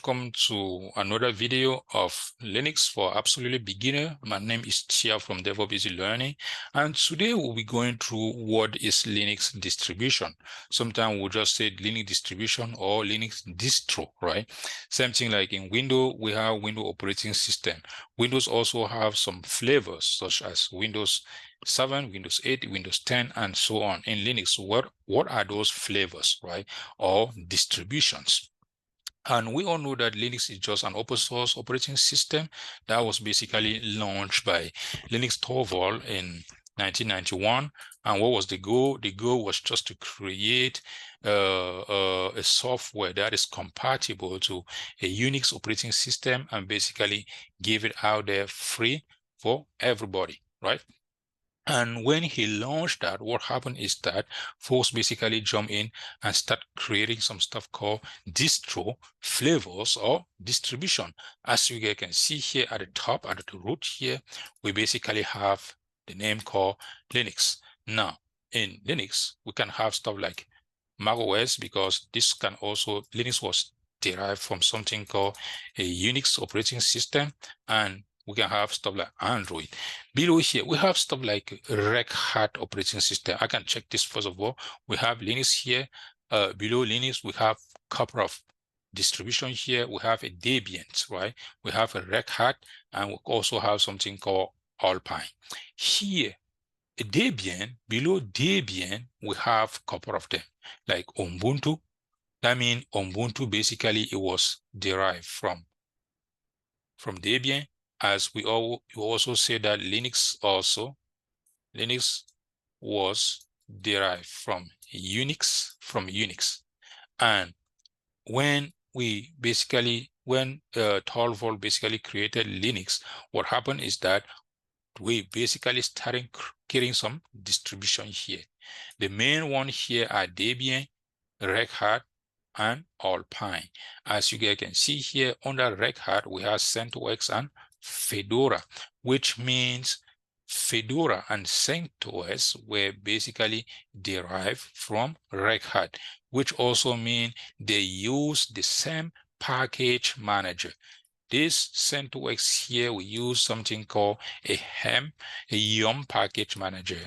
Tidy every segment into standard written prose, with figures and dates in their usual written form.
welcome to another video of Linux for absolutely beginner. My name is Tia from DevOps Easy Learning, and today we'll be going through what is Linux distribution. Sometimes we'll just say Linux distribution or Linux distro, right? Same thing like in Windows, we have Windows operating system. Windows also have some flavors such as Windows 7, Windows 8, Windows 10, and so on. In Linux, what are those flavors, right? Or distributions? And we all know that Linux is just an open source operating system that was basically launched by Linus Torvalds in 1991. And what was the goal? The goal was just to create a software that is compatible to a Unix operating system and basically give it out there free for everybody, right? And when he launched that, what happened is that folks basically jump in and start creating some stuff called distro flavors or distribution. As you guys can see here at the top, at the root here, we basically have the name called Linux. Now, in Linux, we can have stuff like macOS, because this can also, Linux was derived from something called a Unix operating system, and we can have stuff like Android. Below here, we have stuff like Red Hat operating system. I can check this first of all. We have Linux here. Below Linux, we have a couple of distribution here. We have a Debian, right? We have a Red Hat, and we also have something called Alpine. Here, a Debian, below Debian, we have a couple of them, like Ubuntu. That means Ubuntu, basically, it was derived from Debian. As we also say that Linux was derived from Unix. And when Torvalds basically created Linux, what happened is that we basically started creating some distribution here. The main one here are Debian, Red Hat, and Alpine. As you guys can see here, under Red Hat, we have CentOS and Fedora, which means Fedora and CentOS were basically derived from Red Hat, which also means they use the same package manager. This CentOS here, we use something called a yum package manager.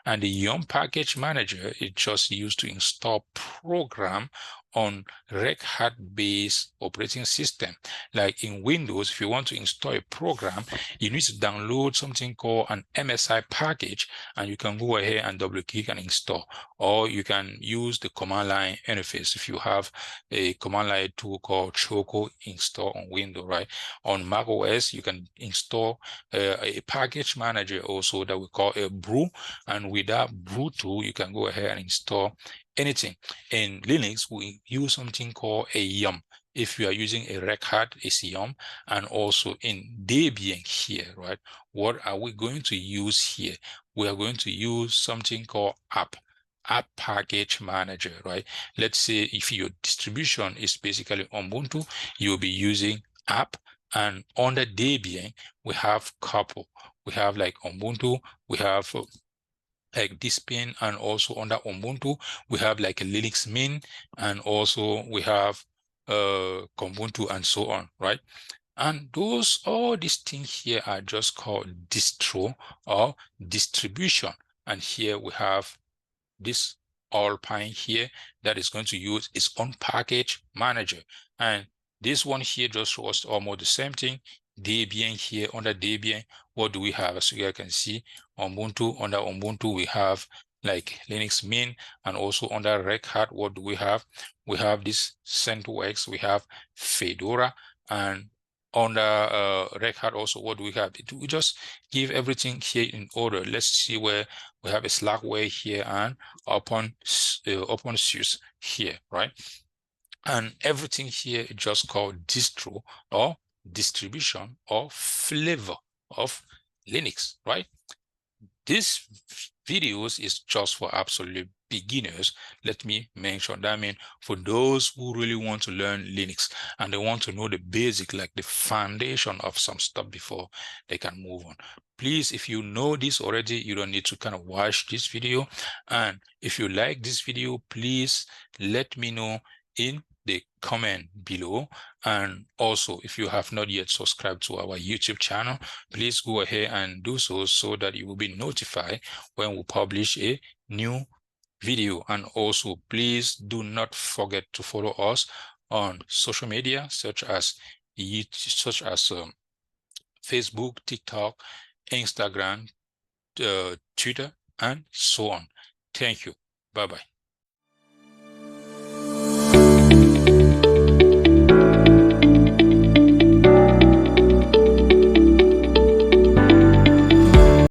And the yum package manager is just used to install program on Red Hat based operating system. Like in Windows, if you want to install a program, you need to download something called an MSI package, and you can go ahead and double click and install. Or you can use the command line interface if you have a command line tool called Choco install on Windows, right? On Mac OS, you can install a package manager also that we call a brew, and with that brew tool, you can go ahead and install anything. In Linux, we use something called a yum. If you are using a Red Hat, it's yum. And also in Debian here, right? What are we going to use here? We are going to use something called app package manager, right? Let's say if your distribution is basically Ubuntu, you'll be using app. And under Debian, we have couple. We have like Ubuntu, we have like this pin, and also under Ubuntu, we have like a Linux Mint, and also we have Ubuntu and so on, right? And all these things here are just called distro or distribution. And here we have this Alpine here that is going to use its own package manager. And this one here just shows almost the same thing. Debian here, under Debian, what do we have? As you guys can see, Ubuntu, under Ubuntu, we have like Linux Mint, and also under Red Hat, what do we have? We have this CentOS, we have Fedora, and under Red Hat also, what do we have? We just give everything here in order. Let's see where we have a Slackware here and OpenSUSE here, right? And everything here is just called distro or distribution or flavor of Linux, right? This videos is just for absolute beginners. Let me mention that. I mean, for those who really want to learn Linux and they want to know the basic, like the foundation of some stuff before they can move on. Please, if you know this already, you don't need to kind of watch this video. And if you like this video, please let me know in the comment below. And also, if you have not yet subscribed to our YouTube channel, please go ahead and do so, so that you will be notified when we publish a new video. And also, please do not forget to follow us on social media, such as Facebook, TikTok, Instagram, Twitter, and so on. Thank you. Bye-bye.